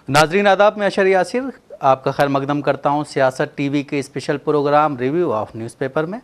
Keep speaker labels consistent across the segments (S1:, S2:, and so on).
S1: नाजरीन आदाब, मैं अशर यासिर आपका खैर मकदम करता हूँ सियासत टीवी के special programme review of newspaper में।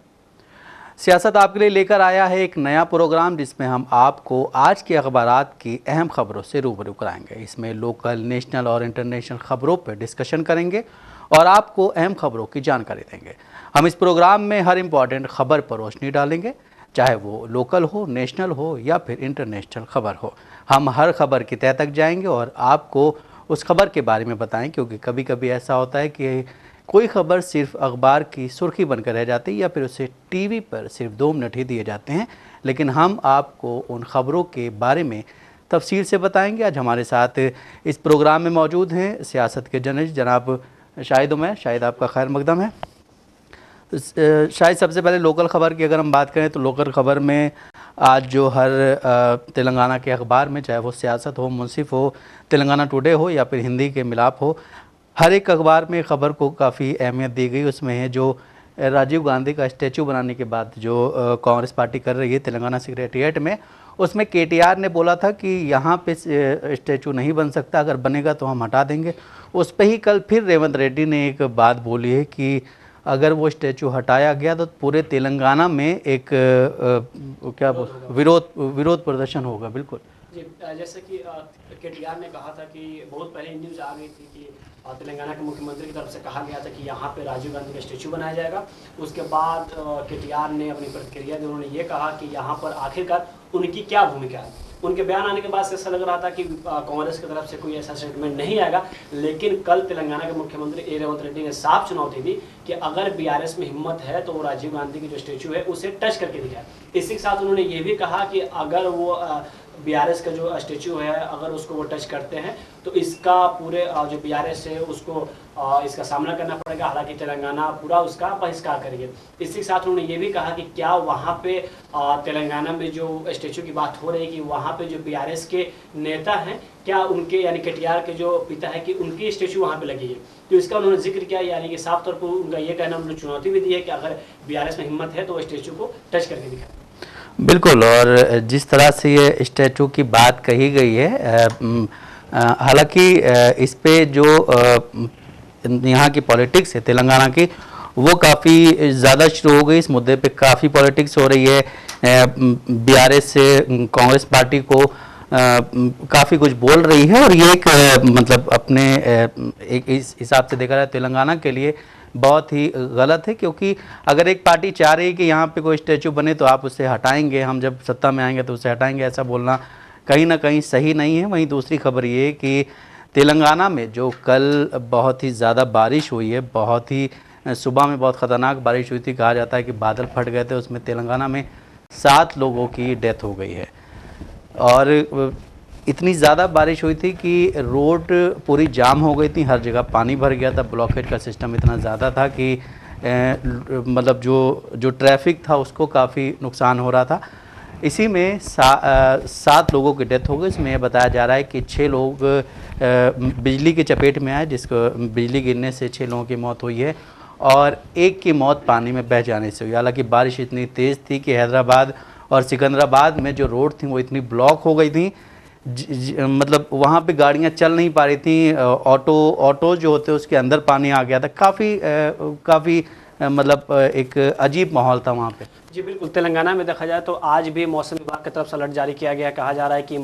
S1: सियासत आपके लिए लेकर आया है एक नया प्रोग्राम जिसमें हम आपको आज के अखबारात की अहम खबरों से रूबरू कराएंगे। इसमें लोकल, नेशनल और इंटरनेशनल खबरों पर डिस्कशन करेंगे और आपको अहम खबरों की जानकारी देंगे। हम इस प्रोग्राम में हर इम्पॉर्टेंट खबर पर रोशनी डालेंगे, चाहे वो लोकल हो, नेशनल हो या फिर इंटरनेशनल खबर हो। हम हर खबर की तह तक जाएंगे और आपको उस खबर के बारे में बताएं, क्योंकि कभी कभी ऐसा होता है कि कोई खबर सिर्फ अखबार की सुर्खी बनकर रह जाती है या फिर उसे टीवी पर सिर्फ 2 मिनट ही दिए जाते हैं, लेकिन हम आपको उन खबरों के बारे में तफसील से बताएंगे। आज हमारे साथ इस प्रोग्राम में मौजूद हैं सियासत के जर्नलिस्ट जनाब शाहिद उमैर। शाहिद, आपका खैर मकदम है। शायद सबसे पहले लोकल ख़बर की अगर हम बात करें तो लोकल ख़बर में आज जो हर तेलंगाना के अखबार में, चाहे वो सियासत हो, मुंसिफ हो, तेलंगाना टुडे हो या फिर हिंदी के मिलाप हो, हर एक अखबार में ख़बर को काफ़ी अहमियत दी गई। उसमें है जो राजीव गांधी का स्टैचू बनाने के बाद जो कांग्रेस पार्टी कर रही है तेलंगाना सेक्रेटेरिएट में, उसमें केटीआर ने बोला था कि यहाँ पे स्टैचू नहीं बन सकता, अगर बनेगा तो हम हटा देंगे। उस पर ही कल फिर रेवंत रेड्डी ने एक बात बोली है कि अगर वो स्टैचू हटाया गया तो पूरे तेलंगाना में एक क्या विरोध प्रदर्शन होगा। बिल्कुल
S2: जी, जैसे कि केटीआर ने कहा था कि बहुत पहले न्यूज़ आ गई थी कि तेलंगाना के मुख्यमंत्री की तरफ से कहा गया था कि यहाँ पे राजीव गांधी का स्टैचू बनाया जाएगा। उसके बाद केटीआर ने अपनी प्रतिक्रिया दी। उन्होंने ये कहा कि यहाँ पर आखिरकार उनकी क्या भूमिका है। उनके बयान आने के बाद से ऐसा लग रहा था कि कांग्रेस की तरफ से कोई ऐसा स्टेटमेंट नहीं आएगा, लेकिन कल तेलंगाना के मुख्यमंत्री रेवंत रेड्डी ने साफ चुनौती दी कि अगर बीआरएस में हिम्मत है तो वो राजीव गांधी की जो स्टैचू है उसे टच करके दिखाए। इसी के साथ उन्होंने ये भी कहा कि अगर वो बीआरएस का जो स्टैचू है अगर उसको वो टच करते हैं तो इसका पूरे जो बीआरएस है उसको इसका सामना करना पड़ेगा। हालांकि तेलंगाना पूरा उसका बहिष्कार करेंगे। इसी के साथ उन्होंने ये भी कहा कि क्या वहाँ पे तेलंगाना में जो स्टैचू की बात हो रही है कि वहाँ पे जो बीआरएस के नेता हैं, क्या उनके यानी केटीआर के जो पिता है कि उनकी स्टैचू वहाँ पे लगी है। तो इसका उन्होंने जिक्र किया, यानी कि साफ तौर पर उनका ये कहना, उन्होंने चुनौती भी दी है कि अगर बीआरएस में हिम्मत है तो वो स्टैचू को टच करके दिखाए।
S1: बिल्कुल। और जिस तरह से ये स्टैचू की बात कही गई है, हालांकि इस पे जो यहाँ की पॉलिटिक्स है तेलंगाना की, वो काफ़ी ज़्यादा शुरू हो गई। इस मुद्दे पे काफ़ी पॉलिटिक्स हो रही है। बीआरएस से कांग्रेस पार्टी को काफ़ी कुछ बोल रही है और ये एक मतलब अपने एक इस हिसाब से देखा जाए तेलंगाना के लिए बहुत ही गलत है, क्योंकि अगर एक पार्टी चाह रही है कि यहाँ पे कोई स्टैचू बने तो आप उसे हटाएंगे, हम जब सत्ता में आएंगे तो उसे हटाएंगे, ऐसा बोलना कहीं ना कहीं सही नहीं है। वहीं दूसरी खबर ये है कि तेलंगाना में जो कल बहुत ही ज़्यादा बारिश हुई है, बहुत ही सुबह में बहुत ख़तरनाक बारिश हुई थी, कहा जाता है कि बादल फट गए थे, उसमें तेलंगाना में 7 लोगों की डेथ हो गई है। और इतनी ज़्यादा बारिश हुई थी कि रोड पूरी जाम हो गई थी, हर जगह पानी भर गया था, ब्लॉकेज का सिस्टम इतना ज़्यादा था कि मतलब जो ट्रैफिक था उसको काफ़ी नुकसान हो रहा था। इसी में 7 लोगों की डेथ हो गई। इसमें यह बताया जा रहा है कि 6 लोग बिजली की चपेट में आए, जिसको बिजली गिरने से 6 लोगों की मौत हुई है और एक की मौत पानी में बह जाने से हुई। हालांकि बारिश इतनी तेज़ थी कि हैदराबाद और सिकंदराबाद में जो रोड थी वो इतनी ब्लॉक हो गई थी, मतलब वहाँ पे गाड़ियाँ चल नहीं पा रही थी। ऑटो जो होते हैं उसके अंदर पानी आ गया था। काफ़ी मतलब एक अजीब माहौल था वहाँ पे।
S2: जी बिल्कुल। तेलंगाना में देखा जाए तो आज भी मौसम विभाग की तरफ से अलर्ट जारी किया गया है। कहा जा रहा है कि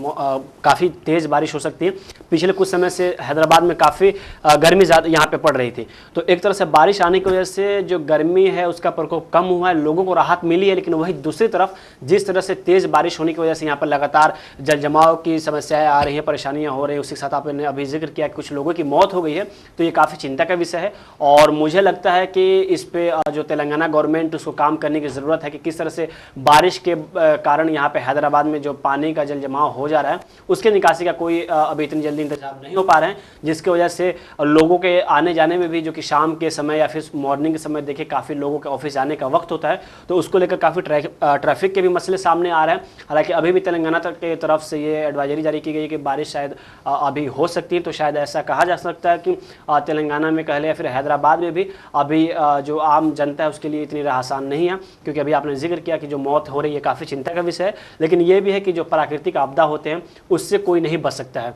S2: काफ़ी तेज़ बारिश हो सकती है। पिछले कुछ समय से हैदराबाद में काफ़ी गर्मी ज़्यादा यहाँ पे पड़ रही थी, तो एक तरह से बारिश आने की वजह से जो गर्मी है उसका प्रकोप कम हुआ है, लोगों को राहत मिली है। लेकिन वही दूसरी तरफ जिस तरह से तेज़ बारिश होने की वजह से यहाँ पर लगातार जल जमाव की समस्याएँ आ रही हैं, परेशानियाँ हो रही हैं, उसी के साथ आपने अभी जिक्र किया कि कुछ लोगों की मौत हो गई है, तो ये काफ़ी चिंता का विषय है। और मुझे लगता है कि इस पर जो तेलंगाना गवर्नमेंट उसको काम करने की ज़रूरत है कि किस तरह से बारिश के कारण यहाँ पे हैदराबाद में जो पानी का जल जमाव हो जा रहा है उसके निकासी का कोई अभी इतनी जल्दी इंतजाम नहीं हो पा रहे हैं, जिसकी वजह से लोगों के आने जाने में भी, जो कि शाम के समय या फिर मॉर्निंग के समय देखिए काफ़ी लोगों के ऑफिस जाने का वक्त होता है, तो उसको लेकर काफ़ी ट्रैफिक के भी मसले सामने आ रहे हैं। हालांकि अभी भी तेलंगाना की तरफ से ये एडवाइजरी जारी की गई है कि बारिश शायद अभी हो सकती है, तो शायद ऐसा कहा जा सकता है कि तेलंगाना में कह लें या फिर हैदराबाद में भी अभी जो आम जनता है उसके लिए इतनी आसान नहीं है, क्योंकि अभी आपने जिक्र किया कि जो मौत हो रही है काफ़ी चिंता का विषय है। लेकिन ये भी है कि जो प्राकृतिक आपदा होते हैं उससे कोई नहीं बच सकता है।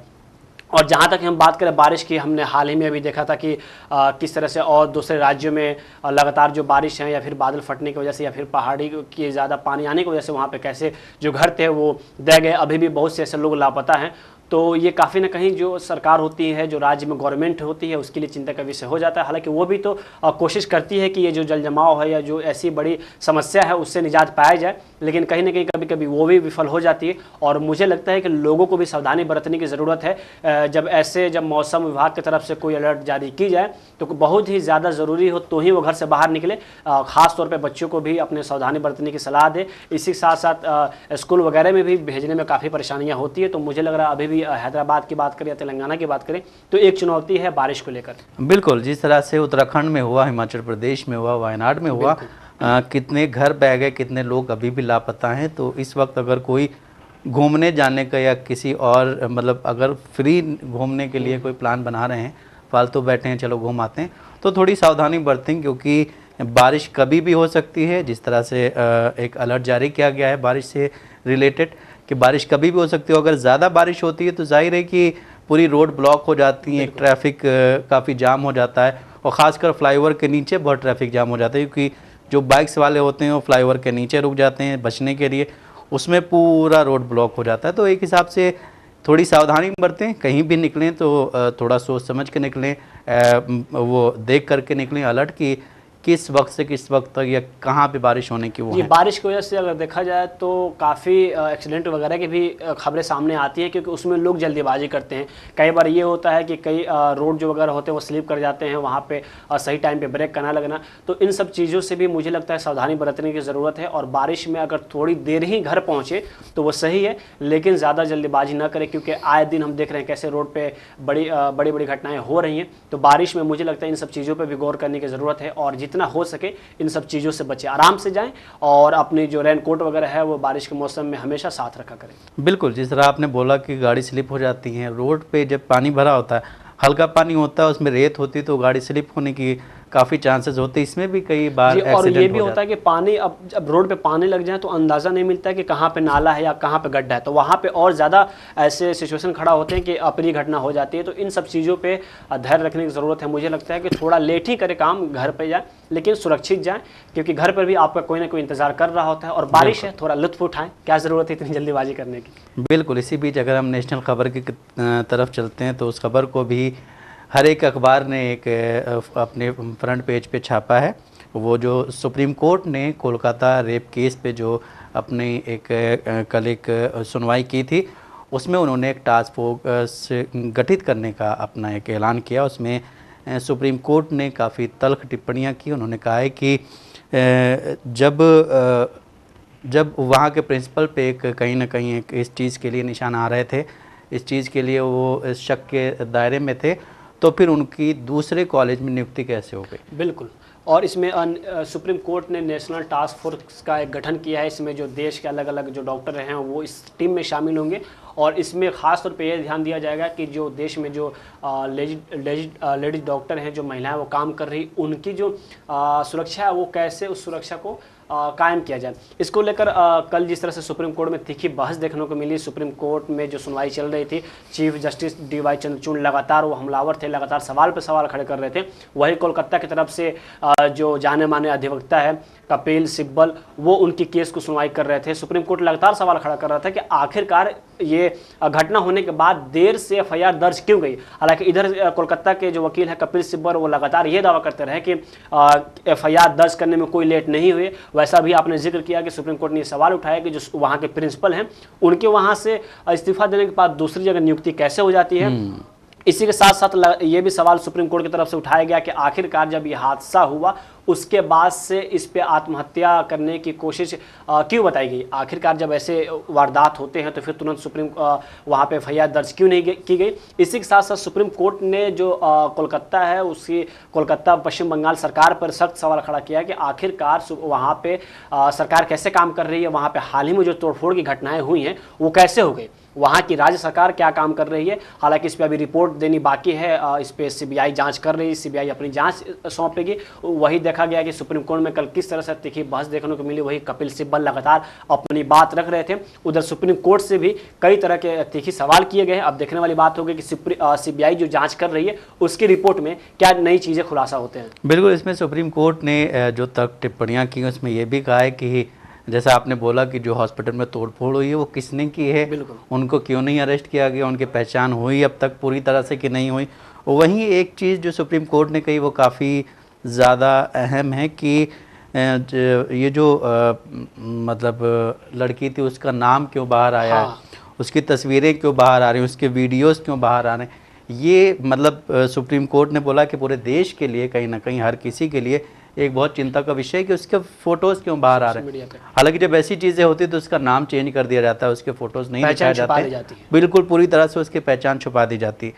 S2: और जहाँ तक हम बात करें बारिश की, हमने हाल ही में अभी देखा था कि किस तरह से और दूसरे राज्यों में लगातार जो बारिश है या फिर बादल फटने की वजह से या फिर पहाड़ी की ज़्यादा पानी आने की वजह से वहाँ पे कैसे जो घर थे वो दह गए। अभी भी बहुत से ऐसे लोग लापता हैं। तो ये काफ़ी ना कहीं जो सरकार होती है, जो राज्य में गवर्नमेंट होती है, उसके लिए चिंता का विषय हो जाता है। हालांकि वो भी तो कोशिश करती है कि ये जो जल जमाव है या जो ऐसी बड़ी समस्या है उससे निजात पाया जाए, लेकिन कहीं ना कहीं कभी कभी वो भी विफल हो जाती है। और मुझे लगता है कि लोगों को भी सावधानी बरतने की ज़रूरत है। जब मौसम विभाग की तरफ से कोई अलर्ट जारी की जाए तो बहुत ही ज़्यादा ज़रूरी हो तो ही वो घर से बाहर निकले। ख़ास तौर पर बच्चों को भी अपने सावधानी बरतने की सलाह दे। इसी के साथ साथ स्कूल वगैरह में भी भेजने में काफ़ी परेशानियाँ होती है। तो मुझे लग रहा है अभी भी हैदराबाद की बात करें या तेलंगाना की बात करें तो एक चुनौती है बारिश को लेकर।
S1: बिल्कुल, जिस तरह से उत्तराखंड में हुआ, हिमाचल प्रदेश में हुआ, वायनाड में हुआ, कितने घर बह गए, कितने लोग अभी भी लापता हैं। तो इस वक्त अगर कोई घूमने जाने का या किसी और मतलब अगर फ्री घूमने के लिए कोई प्लान बना रहे हैं, फालतू बैठे हैं चलो घूम आते हैं, तो थोड़ी सावधानी बरतें, क्योंकि बारिश कभी भी हो सकती है। जिस तरह से एक अलर्ट जारी किया गया है बारिश से रिलेटेड कि बारिश कभी भी हो सकती है। अगर ज़्यादा बारिश होती है तो जाहिर है कि पूरी रोड ब्लॉक हो जाती है, ट्रैफिक काफ़ी जाम हो जाता है, और ख़ासकर फ्लाईओवर के नीचे बहुत ट्रैफिक जाम हो जाता है, क्योंकि जो बाइक्स वाले होते हैं वो फ्लाईओवर के नीचे रुक जाते हैं बचने के लिए, उसमें पूरा रोड ब्लॉक हो जाता है। तो एक हिसाब से थोड़ी सावधानी बरतें, कहीं भी निकलें तो थोड़ा सोच समझ के निकलें, वो देख करके निकलें अलर्ट की किस वक्त से किस वक्त तक या कहाँ पे बारिश होने की वो
S2: ये
S1: है।
S2: बारिश की वजह से अगर देखा जाए तो काफ़ी एक्सीडेंट वगैरह की भी खबरें सामने आती हैं, क्योंकि उसमें लोग जल्दीबाजी करते हैं। कई बार ये होता है कि कई रोड जो वगैरह होते हैं वो स्लिप कर जाते हैं, वहाँ पे सही टाइम पे ब्रेक करना लगना। तो इन सब चीज़ों से भी मुझे लगता है सावधानी बरतने की ज़रूरत है। और बारिश में अगर थोड़ी देर ही घर पहुँचे तो वो सही है, लेकिन ज़्यादा जल्दीबाजी ना करें, क्योंकि आए दिन हम देख रहे हैं कैसे रोड पर बड़ी बड़ी घटनाएँ हो रही हैं। तो बारिश में मुझे लगता है इन सब चीज़ों पर भी गौर करने की ज़रूरत है, और जितना हो सके इन सब चीज़ों से बचे, आराम से जाएं, और अपनी जो रेनकोट वगैरह है वो बारिश के मौसम में हमेशा साथ रखा करें।
S1: बिल्कुल, जिस तरह आपने बोला कि गाड़ी स्लिप हो जाती है, रोड पे जब पानी भरा होता है, हल्का पानी होता है, उसमें रेत होती है, तो गाड़ी स्लिप होने की काफ़ी चांसेस होते हैं। इसमें भी कई बार
S2: जी, और ये
S1: एक्सीडेंट
S2: भी
S1: हो
S2: होता
S1: जाते
S2: है कि पानी अब जब रोड पे पानी लग जाए तो अंदाज़ा नहीं मिलता है कि कहाँ पे नाला है या कहाँ पे गड्ढा है, तो वहाँ पे और ज़्यादा ऐसे सिचुएशन खड़ा होते हैं कि अप्रिय घटना हो जाती है। तो इन सब चीज़ों पे धैर्य रखने की ज़रूरत है। मुझे लगता है कि थोड़ा लेट ही करे काम, घर पे जाए लेकिन सुरक्षित जाएँ, क्योंकि घर पर भी आपका कोई ना कोई इंतज़ार कर रहा होता है। और बारिश है, थोड़ा लुत्फ़ उठाएँ, क्या ज़रूरत है इतनी जल्दीबाजी करने की।
S1: बिल्कुल, इसी बीच अगर हम नेशनल खबर की तरफ चलते हैं तो उस खबर को भी हर एक अखबार ने एक अपने फ्रंट पेज पे छापा है। वो जो सुप्रीम कोर्ट ने कोलकाता रेप केस पे जो अपनी कल एक सुनवाई की थी, उसमें उन्होंने एक टास्क फोर्स गठित करने का अपना एक ऐलान किया। उसमें सुप्रीम कोर्ट ने काफ़ी तल्ख टिप्पणियां की। उन्होंने कहा है कि जब वहाँ के प्रिंसिपल पे एक कहीं ना कहीं एक इस चीज़ के लिए निशान आ रहे थे, इस चीज़ के लिए वो इस शक के दायरे में थे, तो फिर उनकी दूसरे कॉलेज में नियुक्ति कैसे हो गई।
S2: बिल्कुल, और इसमें सुप्रीम कोर्ट ने नेशनल टास्क फोर्स का एक गठन किया है। इसमें जो देश के अलग अलग जो डॉक्टर हैं वो इस टीम में शामिल होंगे, और इसमें ख़ास तौर पे ये ध्यान दिया जाएगा कि जो देश में जो लेडीज डॉक्टर हैं, जो महिलाएं वो काम कर रही, उनकी जो सुरक्षा है वो कैसे उस सुरक्षा को कायम किया जाए। इसको लेकर कल जिस तरह से सुप्रीम कोर्ट में तीखी बहस देखने को मिली, सुप्रीम कोर्ट में जो सुनवाई चल रही थी, चीफ जस्टिस DY चंद्रचूड़ लगातार वो हमलावर थे, लगातार सवाल पर सवाल खड़े कर रहे थे। वही कोलकाता की तरफ से जो जाने माने अधिवक्ता है कपिल सिब्बल, वो उनकी केस को सुनवाई कर रहे थे। सुप्रीम कोर्ट लगातार सवाल खड़ा कर रहा था कि आखिरकार ये घटना होने के बाद देर से FIR दर्ज क्यों गई। हालांकि इधर कोलकाता के जो वकील है कपिल सिब्बल, वो लगातार ये दावा करते रहे कि FIR दर्ज करने में कोई लेट नहीं हुई। वैसा भी आपने जिक्र किया कि सुप्रीम कोर्ट ने सवाल उठाया कि जो वहाँ के प्रिंसिपल हैं उनके वहाँ से इस्तीफा देने के बाद दूसरी जगह नियुक्ति कैसे हो जाती है। इसी के साथ साथ ये भी सवाल सुप्रीम कोर्ट की तरफ से उठाया गया कि आखिरकार जब ये हादसा हुआ उसके बाद से इस पे आत्महत्या करने की कोशिश क्यों बताई गई। आखिरकार जब ऐसे वारदात होते हैं तो फिर तुरंत सुप्रीम वहाँ पे FIR दर्ज क्यों नहीं की गई। इसी के साथ साथ सुप्रीम कोर्ट ने जो कोलकाता है उसकी कोलकाता पश्चिम बंगाल सरकार पर सख्त सवाल खड़ा किया कि आखिरकार वहाँ पे सरकार कैसे काम कर रही है, वहाँ पे हाल ही में जो तोड़फोड़ की घटनाएं हुई हैं वो कैसे हो गई। वहाँ की राज्य सरकार क्या काम कर रही है। हालांकि इस पर अभी रिपोर्ट देनी बाकी है, इस पर सीबीआई जांच कर रही है, सीबीआई अपनी जांच सौंपेगी। वही देखा गया कि सुप्रीम कोर्ट में कल किस तरह से तीखी बहस देखने को मिली। वही कपिल सिब्बल लगातार अपनी बात रख रहे थे, उधर सुप्रीम कोर्ट से भी कई तरह के तीखी सवाल किए गए। अब देखने वाली बात होगी कि सीबीआई जो जांच कर रही है उसकी रिपोर्ट में क्या नई चीजें खुलासा होते हैं।
S1: बिल्कुल, इसमें सुप्रीम कोर्ट ने जो तक टिप्पणियां की उसमें यह भी कहा है कि जैसा आपने बोला कि जो हॉस्पिटल में तोड़फोड़ हुई है वो किसने की है, उनको क्यों नहीं अरेस्ट किया गया, उनकी पहचान हुई अब तक पूरी तरह से कि नहीं हुई। वहीं एक चीज़ जो सुप्रीम कोर्ट ने कही वो काफ़ी ज़्यादा अहम है कि ये जो मतलब लड़की थी उसका नाम क्यों बाहर आया है, उसकी तस्वीरें क्यों बाहर आ रही हैं, उसके वीडियोस क्यों बाहर आ रहे हैं। ये मतलब सुप्रीम कोर्ट ने बोला कि पूरे देश के लिए कहीं ना कहीं हर किसी के लिए एक बहुत चिंता का विषय है कि उसके फोटोज़ क्यों बाहर आ रहे हैं। हालांकि जब ऐसी चीज़ें होती है तो उसका नाम चेंज कर दिया जाता है, उसके फ़ोटोज़ नहीं दिखाए जाते, बिल्कुल पूरी तरह से उसकी पहचान छुपा दी जाती है।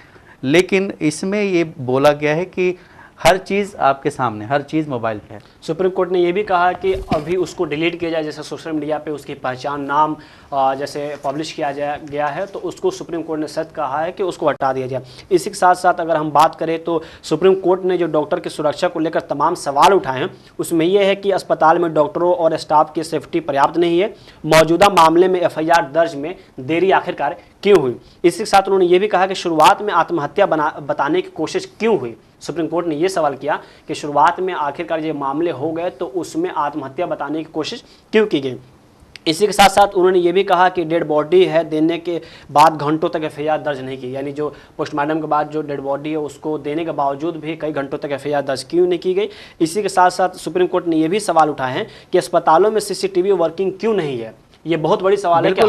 S1: लेकिन इसमें ये बोला गया है कि हर चीज़ आपके सामने, हर चीज़ मोबाइल पे है।
S2: सुप्रीम कोर्ट ने यह भी कहा कि अभी उसको डिलीट किया जाए, जैसे सोशल मीडिया पे उसकी पहचान नाम जैसे पब्लिश किया गया है तो उसको सुप्रीम कोर्ट ने सख्त कहा है कि उसको हटा दिया जाए। इसी के साथ साथ अगर हम बात करें तो सुप्रीम कोर्ट ने जो डॉक्टर की सुरक्षा को लेकर तमाम सवाल उठाए हैं उसमें यह है कि अस्पताल में डॉक्टरों और स्टाफ की सेफ्टी पर्याप्त नहीं है, मौजूदा मामले में एफआईआर दर्ज में देरी आखिरकार क्यों हुई। इसी के साथ उन्होंने ये भी कहा कि शुरुआत में आत्महत्या बताने की कोशिश क्यों हुई। सुप्रीम कोर्ट ने यह सवाल किया कि शुरुआत में आखिरकार ये मामले हो गए तो उसमें आत्महत्या बताने की कोशिश क्यों की गई। इसी के साथ साथ उन्होंने ये भी कहा कि डेड बॉडी है देने के बाद घंटों तक एफआईआर दर्ज नहीं की, यानी जो पोस्टमार्टम के बाद जो डेड बॉडी है उसको देने के बावजूद भी कई घंटों तक एफआईआर दर्ज क्यों नहीं की गई। इसी के साथ साथ सुप्रीम कोर्ट ने यह भी सवाल उठाए हैं कि अस्पतालों में सीसीटीवी वर्किंग क्यों नहीं है। ये बहुत बड़ी सवाल है कि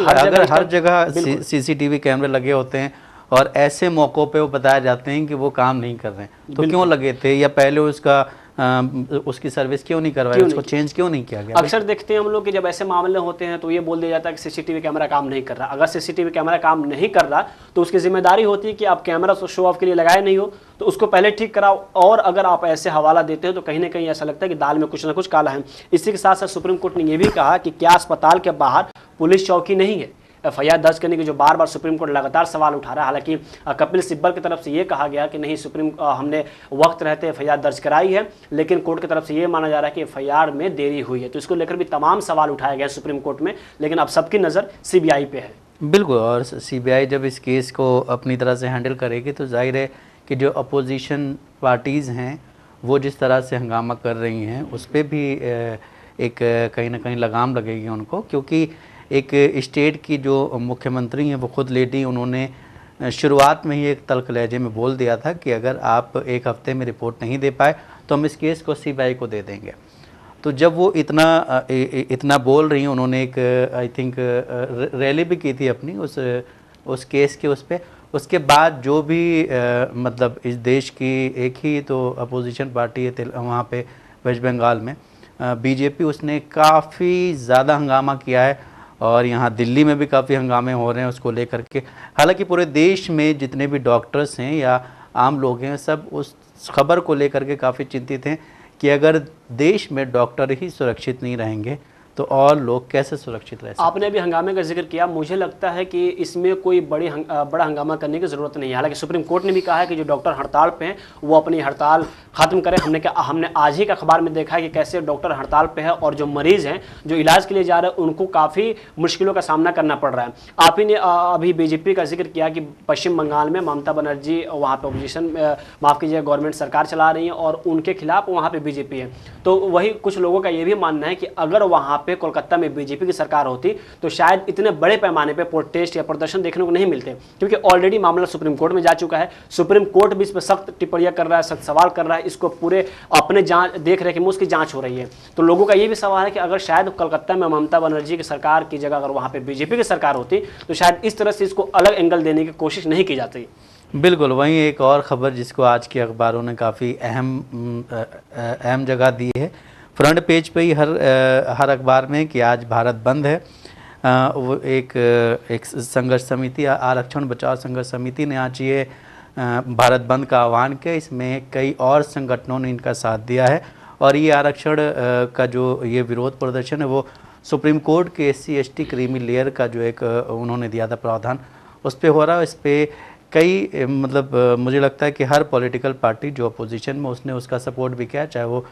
S1: हर जगह सीसीटीवी कैमरे लगे होते हैं और ऐसे मौक़ों पे वो बताए जाते हैं कि वो काम नहीं कर रहे हैं, तो क्यों लगे थे या पहले उसकी सर्विस क्यों नहीं करवाई, उसको चेंज क्यों नहीं किया गया।
S2: अक्सर देखते हैं हम लोग कि जब ऐसे मामले होते हैं तो ये बोल दिया जाता है कि सीसीटीवी कैमरा काम नहीं कर रहा। अगर सीसीटीवी कैमरा काम नहीं कर रहा तो उसकी जिम्मेदारी होती है कि आप कैमरा शो ऑफ के लिए लगाए नहीं हो तो उसको पहले ठीक कराओ। और अगर आप ऐसे हवाला देते हो तो कहीं ना कहीं ऐसा लगता है कि दाल में कुछ ना कुछ काला है। इसी के साथ साथ सुप्रीम कोर्ट ने यह भी कहा कि क्या अस्पताल के बाहर पुलिस चौकी नहीं है। एफआईआर दर्ज करने की जो बार बार सुप्रीम कोर्ट लगातार सवाल उठा रहा है। हालांकि कपिल सिब्बल की तरफ से ये कहा गया कि नहीं हमने वक्त रहते एफआईआर दर्ज कराई है, लेकिन कोर्ट की तरफ से ये माना जा रहा है कि एफआईआर में देरी हुई है। तो इसको लेकर भी तमाम सवाल उठाए गए सुप्रीम कोर्ट में, लेकिन अब सबकी नज़र सीबीआई पे है।
S1: बिल्कुल, और सीबीआई जब इस केस को अपनी तरह से हैंडल करेगी तो जाहिर है कि जो अपोजिशन पार्टीज़ हैं वो जिस तरह से हंगामा कर रही हैं उस पर भी एक कहीं ना कहीं लगाम लगेगी उनको, क्योंकि एक स्टेट की जो मुख्यमंत्री हैं वो खुद लेडी, उन्होंने शुरुआत में ही एक तल्ख लहजे में बोल दिया था कि अगर आप एक हफ्ते में रिपोर्ट नहीं दे पाए तो हम इस केस को सीबीआई को दे देंगे। तो जब वो इतना बोल रही हैं, उन्होंने एक आई थिंक रैली भी की थी अपनी उस केस के उस पर। उसके बाद जो भी मतलब इस देश की एक ही तो अपोजिशन पार्टी है वहाँ पे वेस्ट बंगाल में बीजेपी, उसने काफ़ी ज़्यादा हंगामा किया है और यहाँ दिल्ली में भी काफ़ी हंगामे हो रहे हैं उसको लेकर के। हालांकि पूरे देश में जितने भी डॉक्टर्स हैं या आम लोग हैं सब उस खबर को लेकर के काफ़ी चिंतित हैं कि अगर देश में डॉक्टर ही सुरक्षित नहीं रहेंगे तो और लोग कैसे सुरक्षित रह सकते।
S2: आपने अभी हंगामे का जिक्र किया, मुझे लगता है कि इसमें कोई बड़ा हंगामा करने की ज़रूरत नहीं है। हालांकि सुप्रीम कोर्ट ने भी कहा है कि जो डॉक्टर हड़ताल पे हैं वो अपनी हड़ताल ख़त्म करें। हमने आज ही का अखबार में देखा है कि कैसे डॉक्टर हड़ताल पे है और जो मरीज़ हैं जो इलाज के लिए जा रहे हैं उनको काफ़ी मुश्किलों का सामना करना पड़ रहा है। आप ही ने अभी बीजेपी का जिक्र किया कि पश्चिम बंगाल में ममता बनर्जी वहाँ पर अपोजिशन माफ़ कीजिए गवर्नमेंट सरकार चला रही है और उनके खिलाफ वहाँ पर बीजेपी है। तो वही कुछ लोगों का ये भी मानना है कि अगर वहाँ पे कोलकाता में बीजेपी की सरकार होती तो शायद इतने बड़े पैमाने पे प्रोटेस्ट या प्रदर्शन देखने को नहीं मिलते, क्योंकि ऑलरेडी मामला सुप्रीम कोर्ट में जा चुका है। सुप्रीम कोर्ट भी इस पर सख्त टिप्पणियां कर रहा है, सख्त सवाल कर रहा है, इसको पूरे अपने जांच देख रहे कि उसकी जांच हो रही है। तो लोगों का ये भी सवाल है कि अगर शायद कोलकाता में ममता बनर्जी की सरकार की जगह अगर वहाँ पे बीजेपी की सरकार होती तो शायद इस तरह से इसको अलग एंगल देने की कोशिश नहीं की जाती।
S1: बिल्कुल, वहीं एक और ख़बर जिसको आज के अखबारों ने काफ़ी अहम जगह दी है, फ्रंट पेज पे ही हर अखबार में कि आज भारत बंद है। वो एक संघर्ष समिति, आरक्षण बचाओ संघर्ष समिति ने आज ये भारत बंद का आह्वान किया। इसमें कई और संगठनों ने इनका साथ दिया है और ये आरक्षण का जो ये विरोध प्रदर्शन है वो सुप्रीम कोर्ट के SC ST क्रीमी लेयर का जो एक उन्होंने दिया था प्रावधान, उस पे हो रहा है। इस पे कई मतलब मुझे लगता है कि हर पॉलिटिकल पार्टी जो अपोजिशन में उसने उसका सपोर्ट भी किया, चाहे वो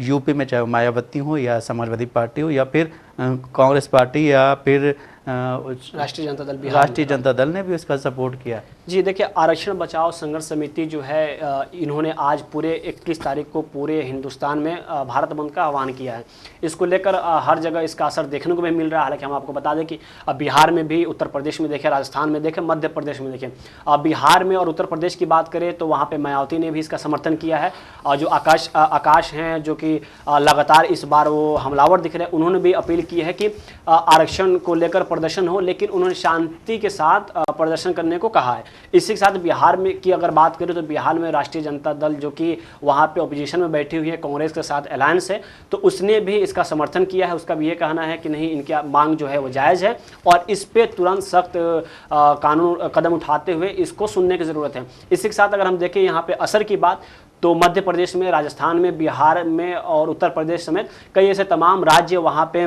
S1: यूपी में चाहे वो मायावती हो या समाजवादी पार्टी हो या फिर कांग्रेस पार्टी या फिर
S2: राष्ट्रीय जनता दल बिहार
S1: राष्ट्रीय जनता दल ने भी उसका सपोर्ट किया।
S2: जी देखिए, आरक्षण बचाओ संघर्ष समिति जो है इन्होंने आज पूरे 21 तारीख को पूरे हिंदुस्तान में भारत बंद का आह्वान किया है। इसको लेकर हर जगह इसका असर देखने को भी मिल रहा है। हालांकि हम आपको बता दें कि बिहार में भी, उत्तर प्रदेश में देखें, राजस्थान में देखें, मध्य प्रदेश में देखें, बिहार में और उत्तर प्रदेश की बात करें तो वहाँ पर मायावती ने भी इसका समर्थन किया है। और जो आकाश हैं जो कि लगातार इस बार वो हमलावर दिख रहे हैं, उन्होंने भी अपील की है कि आरक्षण को लेकर प्रदर्शन हो, लेकिन उन्होंने शांति के साथ प्रदर्शन करने को कहा है। इसी के साथ बिहार में की अगर बात करें तो बिहार में राष्ट्रीय जनता दल जो कि वहाँ पे ओपोजिशन में बैठी हुई है, कांग्रेस के साथ अलायंस है, तो उसने भी इसका समर्थन किया है। उसका भी ये कहना है कि नहीं, इनकी मांग जो है वो जायज़ है और इस पर तुरंत सख्त कानून कदम उठाते हुए इसको सुनने की ज़रूरत है। इसी के साथ अगर हम देखें यहाँ पे असर की बात, तो मध्य प्रदेश में, राजस्थान में, बिहार में और उत्तर प्रदेश समेत कई ऐसे तमाम राज्य वहाँ पे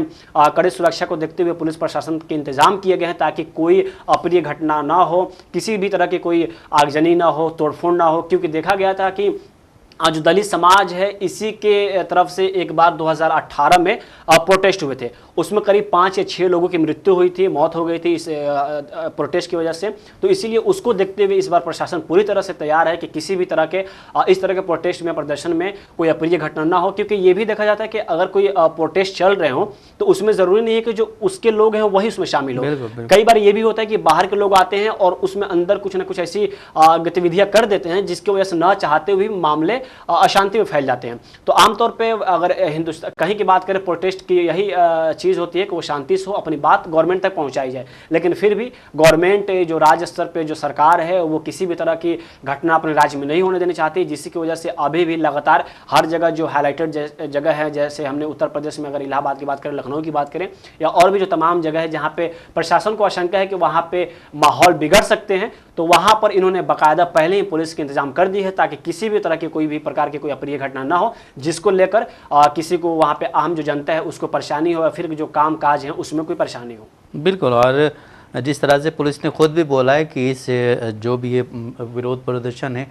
S2: कड़ी सुरक्षा को देखते हुए पुलिस प्रशासन के इंतजाम किए गए हैं ताकि कोई अप्रिय घटना ना हो, किसी भी तरह की कोई आगजनी ना हो, तोड़फोड़ ना हो। क्योंकि देखा गया था कि जो दलित समाज है इसी के तरफ से एक बार 2018 में प्रोटेस्ट हुए थे, उसमें करीब 5 या 6 लोगों की मृत्यु हुई थी, मौत हो गई थी इस प्रोटेस्ट की वजह से। तो इसीलिए उसको देखते हुए इस बार प्रशासन पूरी तरह से तैयार है कि किसी भी तरह के इस तरह के प्रोटेस्ट में, प्रदर्शन में कोई अप्रिय घटना ना हो। क्योंकि ये भी देखा जाता है कि अगर कोई प्रोटेस्ट चल रहे हो तो उसमें ज़रूरी नहीं है कि जो उसके लोग हैं वही उसमें शामिल हो। कई बार ये भी होता है कि बाहर के लोग आते हैं और उसमें अंदर कुछ ना कुछ ऐसी गतिविधियाँ कर देते हैं जिसकी वजह से न चाहते हुए मामले अशांति में फैल जाते हैं। तो आमतौर पे अगर हिंदुस्तान कहीं की बात करें, प्रोटेस्ट की यही चीज़ होती है कि वो शांति से हो, अपनी बात गवर्नमेंट तक पहुंचाई जाए। लेकिन फिर भी गवर्नमेंट जो राज्य स्तर पे जो सरकार है वो किसी भी तरह की घटना अपने राज्य में नहीं होने देनी चाहती, जिसकी वजह से अभी भी लगातार हर जगह जो हाईलाइटेड जगह है, जैसे हमने उत्तर प्रदेश में अगर इलाहाबाद की बात करें, लखनऊ की बात करें या और भी जो तमाम जगह है जहाँ पे प्रशासन को आशंका है कि वहाँ पे माहौल बिगड़ सकते हैं, तो वहाँ पर इन्होंने बाकायदा पहले ही पुलिस के इंतजाम कर दी है ताकि किसी भी तरह की कोई भी प्रकार की कोई अप्रिय घटना ना हो, जिसको लेकर किसी को वहाँ पे आम जो जनता है उसको परेशानी हो या फिर जो काम काज है उसमें कोई परेशानी हो।
S1: बिल्कुल। और जिस तरह से पुलिस ने खुद भी बोला है कि इस जो भी ये विरोध प्रदर्शन है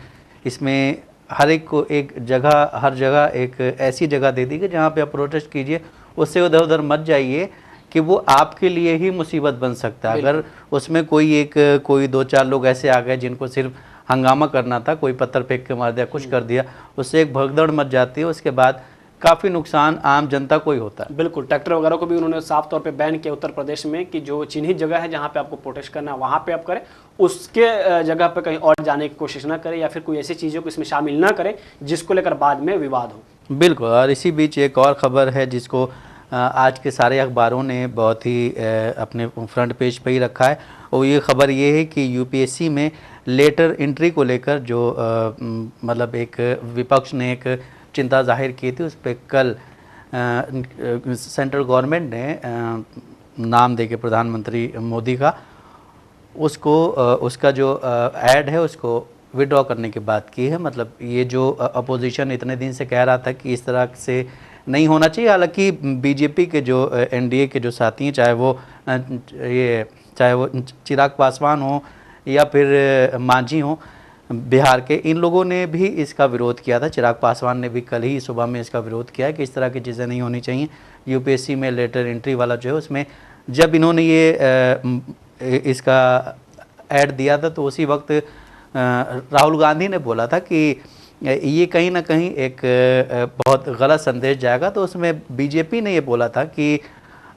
S1: इसमें हर एक को एक जगह, हर जगह एक ऐसी जगह दे दी कि जहाँ पे आप प्रोटेस्ट कीजिए, उससे उधर उधर मत जाइए कि वो आपके लिए ही मुसीबत बन सकता है। अगर उसमें कोई 2-4 लोग ऐसे आ गए जिनको सिर्फ हंगामा करना था, कोई पत्थर फेंक के मार दिया, कुछ कर दिया, उससे एक भगदड़ मच जाती है, उसके बाद काफ़ी नुकसान आम जनता को ही होता है।
S2: बिल्कुल, ट्रैक्टर वगैरह को भी उन्होंने साफ तौर पे बैन किया उत्तर प्रदेश में कि जो चिन्हित जगह है जहाँ पे आपको प्रोटेस्ट करना है वहाँ पे आप करें, उसके जगह पे कहीं और जाने की कोशिश ना करें या फिर कोई ऐसी चीज़ों को इसमें शामिल ना करें जिसको लेकर बाद में विवाद हो।
S1: बिल्कुल। और इसी बीच एक और ख़बर है जिसको आज के सारे अखबारों ने बहुत ही अपने फ्रंट पेज पे ही रखा है, और ये खबर ये है कि यूपीएससी में लेटर एंट्री को लेकर जो मतलब एक विपक्ष ने एक चिंता जाहिर की थी, उस पर कल सेंट्रल गवर्नमेंट ने नाम देके प्रधानमंत्री मोदी का उसका जो ऐड है उसको विड्रॉ करने की बात की है। मतलब ये जो अपोजिशन इतने दिन से कह रहा था कि इस तरह से नहीं होना चाहिए, हालांकि बीजेपी के जो एनडीए के जो साथी हैं, चाहे वो चिराग पासवान हो या फिर मांझी हो बिहार के, इन लोगों ने भी इसका विरोध किया था। चिराग पासवान ने भी कल ही सुबह में इसका विरोध किया कि इस तरह की चीज़ें नहीं होनी चाहिए। यूपीएससी में लेटर एंट्री वाला जो है उसमें जब इन्होंने ये इसका ऐड दिया था तो उसी वक्त राहुल गांधी ने बोला था कि ये कहीं ना कहीं एक बहुत गलत संदेश जाएगा। तो उसमें बीजेपी ने ये बोला था कि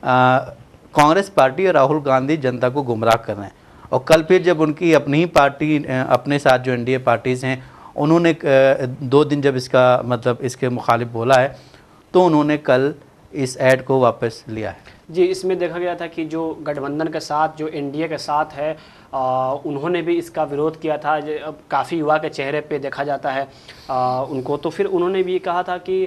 S1: कांग्रेस पार्टी और राहुल गांधी जनता को गुमराह कर रहे हैं। और कल फिर जब उनकी अपनी ही पार्टी अपने साथ जो एनडीए पार्टीज़ हैं उन्होंने 2 दिन जब इसका मतलब इसके मुखालिफ बोला है तो उन्होंने कल इस ऐड को वापस लिया है।
S2: जी, इसमें देखा गया था कि जो गठबंधन के साथ जो एनडीए के साथ है उन्होंने भी इसका विरोध किया था। अब काफ़ी युवा के चेहरे पे देखा जाता है उनको, तो फिर उन्होंने भी कहा था कि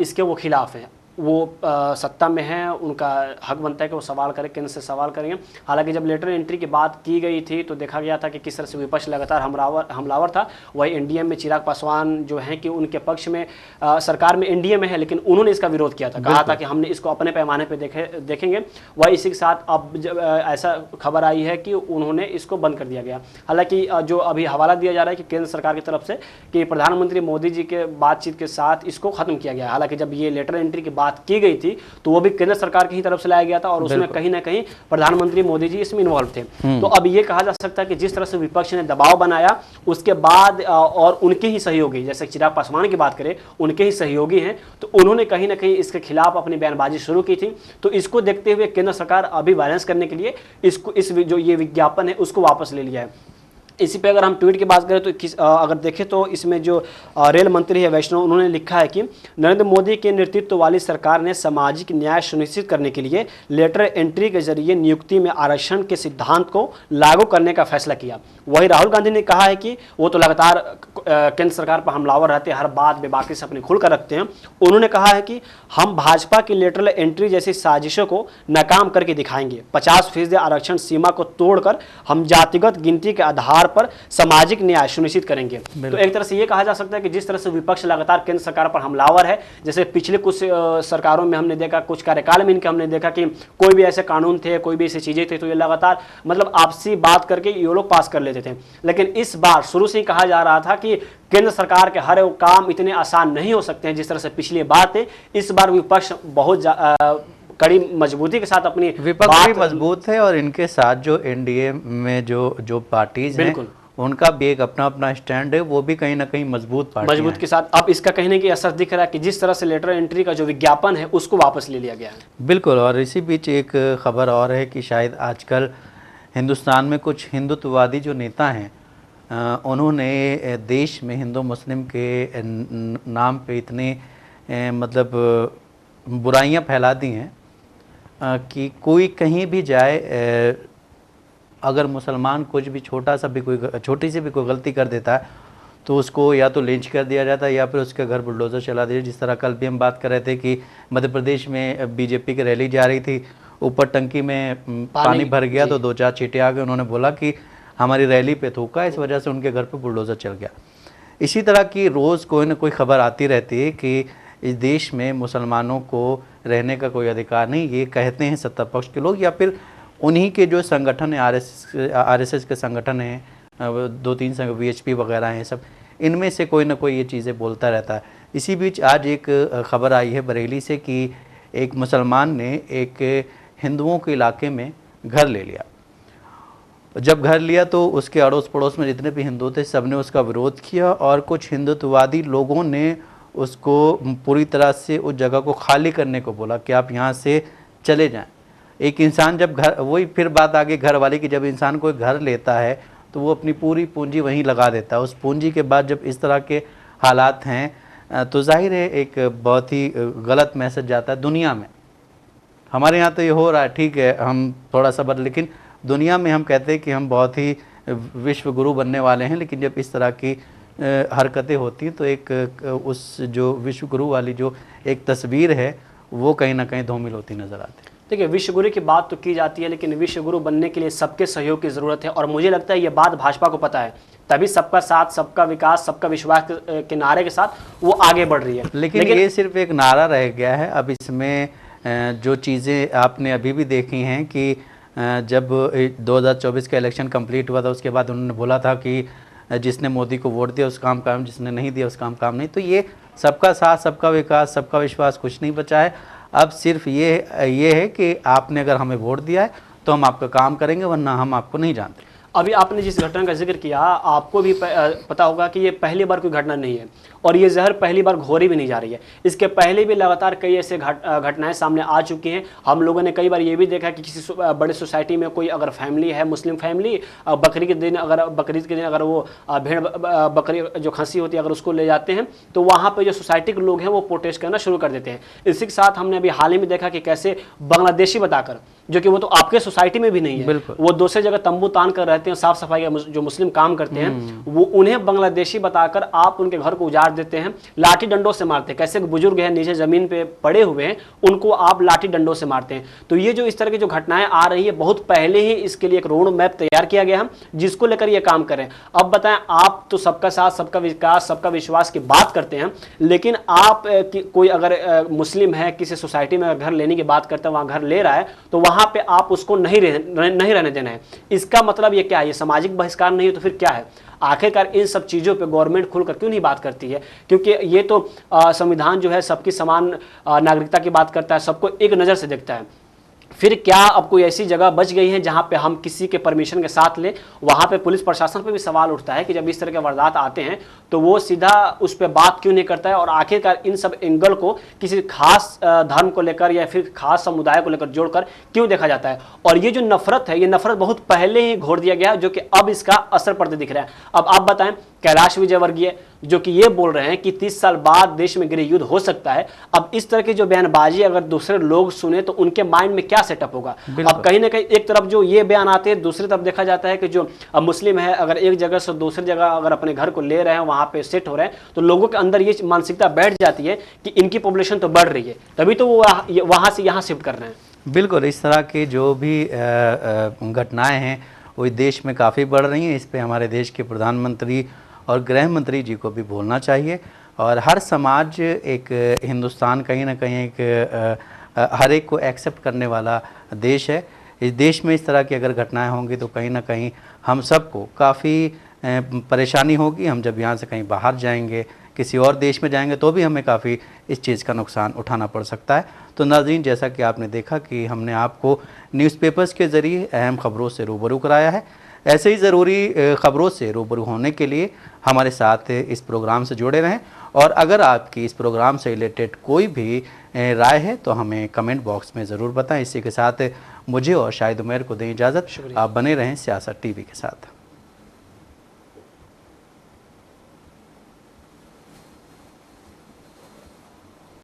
S2: इसके वो खिलाफ़ हैं। वो सत्ता में हैं, उनका हक बनता है कि वो सवाल करें, केंद्र से सवाल करेंगे। हालांकि जब लेटर एंट्री की बात की गई थी तो देखा गया था कि किस तरह से विपक्ष लगातार हमलावर था। वही एनडीए में चिराग पासवान जो हैं कि उनके पक्ष में सरकार में एनडीए में है, लेकिन उन्होंने इसका विरोध किया था, कहा था कि हमने इसको अपने पैमाने पर देखेंगे। वही इसी के साथ अब जब ऐसा खबर आई है कि उन्होंने इसको बंद कर दिया गया। हालांकि जो अभी हवाला दिया जा रहा है कि केंद्र सरकार की तरफ से कि प्रधानमंत्री मोदी जी के बातचीत के साथ इसको खत्म किया गया। हालांकि जब ये लेटर एंट्री की बात की गई थी तो वो भी केंद्र सरकार की ही तरफ से लाया गया था और उसमें कहीं ना कहीं प्रधानमंत्री मोदी जी इसमें इन्वॉल्व थे। तो अब ये कहा जा सकता है कि जिस तरह से विपक्ष ने दबाव बनाया उसके बाद और उनके ही सहयोगी, जैसे चिराग पासवान की बात करें, उनके ही सहयोगी हैं, तो उन्होंने कहीं ना कहीं इसके खिलाफ अपनी बयानबाजी शुरू की थी। तो इसको देखते हुए केंद्र सरकार अभी बैलेंस करने के लिए इस जो ये विज्ञापन है उसको वापस ले लिया है। इसी पे अगर हम ट्वीट की बात करें तो अगर देखें तो इसमें जो रेल मंत्री है वैष्णव, उन्होंने लिखा है कि नरेंद्र मोदी के नेतृत्व वाली सरकार ने सामाजिक न्याय सुनिश्चित करने के लिए लेटर एंट्री के जरिए नियुक्ति में आरक्षण के सिद्धांत को लागू करने का फैसला किया। वही राहुल गांधी ने कहा है कि वो तो लगातार केंद्र सरकार पर हमलावर रहते हैं, हर बात बेबाकी से अपनी खुल कर रखते हैं। उन्होंने कहा है कि हम भाजपा की लेटर एंट्री जैसी साजिशों को नाकाम करके दिखाएंगे। 50% आरक्षण सीमा को तोड़कर हम जातिगत गिनती के आधार पर सामाजिक न्याय सुनिश्चित करेंगे। तो एक तरह से ये कहा जा सकता है कि जिस तरह से विपक्ष लगातार केंद्र सरकार पर हमलावर है, जैसे पिछले कुछ सरकारों में हमने देखा, कुछ कार्यकाल में इनके हमने देखा कि कोई भी ऐसे कानून थे, कोई भी ऐसी चीजें थी तो ये लगातार मतलब आपसी बात करके ये लोग पास कर लेते थे। लेकिन इस बार शुरू से ही कहा जा रहा था कि केंद्र सरकार के हर एक काम इतने आसान नहीं हो सकते हैं जिस तरह से पिछली बार थे। इस बार विपक्ष बहुत कड़ी मजबूती के साथ अपनी
S1: विपक्ष भी मजबूत है और इनके साथ जो एनडीए में जो पार्टीज हैं उनका भी एक अपना अपना स्टैंड है, वो भी कहीं ना कहीं मजबूत
S2: के साथ। अब इसका कहने की असर दिख रहा है कि जिस तरह से लेटर एंट्री का जो विज्ञापन है उसको वापस ले लिया गया है।
S1: बिल्कुल। और इसी बीच एक खबर और है कि शायद आजकल हिंदुस्तान में कुछ हिंदुत्ववादी जो नेता हैं उन्होंने देश में हिंदू मुस्लिम के नाम पे इतने मतलब बुराइयां फैला दी हैं कि कोई कहीं भी जाए, अगर मुसलमान कुछ भी छोटा सा भी कोई छोटी सी भी कोई गलती कर देता है तो उसको या तो लिंच कर दिया जाता है या फिर उसके घर बुलडोज़र चला दिया। जिस तरह कल भी हम बात कर रहे थे कि मध्य प्रदेश में बीजेपी की रैली जा रही थी, ऊपर टंकी में पानी भर गया तो 2-4 चींटे आ गए, उन्होंने बोला कि हमारी रैली पे थूका, इस वजह से उनके घर पे बुलडोज़र चल गया। इसी तरह की रोज़ कोई ना कोई खबर आती रहती है कि इस देश में मुसलमानों को रहने का कोई अधिकार नहीं। ये कहते हैं सत्ता पक्ष के लोग या फिर उन्हीं के जो संगठन है आरएसएस के संगठन हैं, 2-3 संघ वीएचपी वगैरह हैं, सब इनमें से कोई ना कोई ये चीज़ें बोलता रहता है। इसी बीच आज एक खबर आई है बरेली से कि एक मुसलमान ने एक हिंदुओं के इलाके में घर ले लिया। जब घर लिया तो उसके अड़ोस पड़ोस में जितने भी हिंदू थे सबने उसका विरोध किया और कुछ हिंदुत्ववादी लोगों ने उसको पूरी तरह से उस जगह को खाली करने को बोला कि आप यहाँ से चले जाएं। एक इंसान जब घर, वही फिर बात आगे घर वाली की, जब इंसान कोई घर लेता है तो वो अपनी पूरी पूंजी वहीं लगा देता है। उस पूंजी के बाद जब इस तरह के हालात हैं तो जाहिर है एक बहुत ही गलत मैसेज जाता है दुनिया में। हमारे यहाँ तो ये हो रहा है, ठीक है, हम थोड़ा सा लेकिन दुनिया में हम कहते हैं कि हम बहुत ही विश्व गुरु बनने वाले हैं, लेकिन जब इस तरह की हरकतें होती हैं तो एक उस जो विश्व गुरु वाली जो एक तस्वीर है वो कहीं ना कहीं धूमिल होती नज़र आती है।
S2: देखिए, विश्व गुरु की बात तो की जाती है, लेकिन विश्व गुरु बनने के लिए सबके सहयोग की ज़रूरत है और मुझे लगता है ये बात भाजपा को पता है, तभी सबका साथ, सबका विकास, सबका विश्वास के नारे के साथ वो आगे बढ़ रही है।
S1: लेकिन ये सिर्फ एक नारा रह गया है। अब इसमें जो चीज़ें आपने अभी भी देखी हैं कि जब 2024 का इलेक्शन कंप्लीट हुआ था उसके बाद उन्होंने बोला था कि जिसने मोदी को वोट दिया उस काम, जिसने नहीं दिया उस काम नहीं। तो ये सबका साथ, सबका विकास, सबका विश्वास कुछ नहीं बचा है। अब सिर्फ ये है कि आपने अगर हमें वोट दिया है तो हम आपका काम करेंगे, वरना हम आपको नहीं जानते।
S2: अभी आपने जिस घटना का जिक्र किया, आपको भी पता होगा कि ये पहली बार कोई घटना नहीं है और ये जहर पहली बार घोरी भी नहीं जा रही है। इसके पहले भी लगातार कई ऐसे घटनाएं सामने आ चुकी हैं। हम लोगों ने कई बार ये भी देखा कि किसी बड़े सोसाइटी में कोई अगर फैमिली है, मुस्लिम फैमिली, बकरीद के दिन अगर वो भेड़ बकरी जो खसी होती है अगर उसको ले जाते हैं तो वहाँ पर जो सोसाइटी के लोग हैं वो प्रोटेस्ट करना शुरू कर देते हैं। इसी के साथ हमने अभी हाल ही में देखा कि कैसे बांग्लादेशी बताकर जो कि वो तो आपके सोसाइटी में भी नहीं है,
S1: बिल्कुल।
S2: वो दूसरे जगह तंबू तान कर रहते हैं, साफ सफाई का जो मुस्लिम काम करते हैं, वो उन्हें बांग्लादेशी बताकर आप उनके घर को उजाड़ देते हैं, लाठी डंडों से मारते हैं। कैसे बुजुर्ग हैं नीचे जमीन पे पड़े हुए हैं, उनको आप लाठी डंडों से मारते हैं। तो ये जो इस तरह की जो घटनाएं आ रही है, बहुत पहले ही इसके लिए एक रोड मैप तैयार किया गया है जिसको लेकर ये काम करें। अब बताएं, आप तो सबका साथ, सबका विकास, सबका विश्वास की बात करते हैं, लेकिन आप कोई अगर मुस्लिम है, किसी सोसाइटी में घर लेने की बात करते हैं, वहां घर ले रहा है, तो वहां पे आप उसको नहीं रहने देना है। इसका मतलब ये क्या है? ये सामाजिक बहिष्कार नहीं है तो फिर क्या है? आखिरकार इन सब चीज़ों पे गवर्नमेंट खुलकर क्यों नहीं बात करती है? क्योंकि ये तो संविधान जो है सबकी समान नागरिकता की बात करता है, सबको एक नज़र से देखता है। फिर क्या अब कोई ऐसी जगह बच गई है जहां पे हम किसी के परमिशन के साथ लें? वहां पे पुलिस प्रशासन पे भी सवाल उठता है कि जब इस तरह के वारदात आते हैं तो वो सीधा उस पर बात क्यों नहीं करता है, और आखिरकार इन सब एंगल को किसी खास धर्म को लेकर या फिर खास समुदाय को लेकर जोड़कर क्यों देखा जाता है? और ये जो नफरत है, ये नफरत बहुत पहले ही घोड़ दिया गया, जो कि अब इसका असर पड़ते दिख रहा है। अब आप बताएं, कैलाश विजयवर्गीय जो कि ये बोल रहे हैं कि 30 साल बाद देश में गृह युद्ध हो सकता है, अब इस तरह की जो बयानबाजी अगर दूसरे लोग सुने तो उनके माइंड में क्या सेटअप होगा? अब कहीं ना कहीं एक तरफ जो ये बयान आते हैं, दूसरी तरफ देखा जाता है कि जो मुस्लिम है अगर एक जगह से दूसरी जगह अगर अपने घर को ले रहे हैं, वहां पे सेट हो रहे हैं, तो लोगों के अंदर ये मानसिकता बैठ जाती है कि इनकी पॉपुलेशन तो बढ़ रही है, तभी तो वो वहां से यहाँ शिफ्ट कर रहे हैं।
S1: बिल्कुल, इस तरह की जो भी घटनाएं हैं वो देश में काफ़ी बढ़ रही हैं। इस पे हमारे देश के प्रधानमंत्री और गृह मंत्री जी को भी बोलना चाहिए। और हर समाज एक हिंदुस्तान कहीं ना कहीं एक हर एक को एक्सेप्ट करने वाला देश है। इस देश में इस तरह की अगर घटनाएं होंगी तो कहीं ना कहीं हम सबको काफ़ी परेशानी होगी। हम जब यहाँ से कहीं बाहर जाएंगे, किसी और देश में जाएंगे, तो भी हमें काफ़ी इस चीज़ का नुकसान उठाना पड़ सकता है। तो नाज़रीन, जैसा कि आपने देखा कि हमने आपको न्यूज़पेपर्स के ज़रिए अहम ख़बरों से रूबरू कराया है। ऐसे ही ज़रूरी ख़बरों से रूबरू होने के लिए हमारे साथ इस प्रोग्राम से जुड़े रहें। और अगर आपकी इस प्रोग्राम से रिलेटेड कोई भी राय है तो हमें कमेंट बॉक्स में ज़रूर बताएं। इसी के साथ मुझे और शाहिद उमैर को दें इजाज़त। आप बने रहें सियासत टीवी के साथ।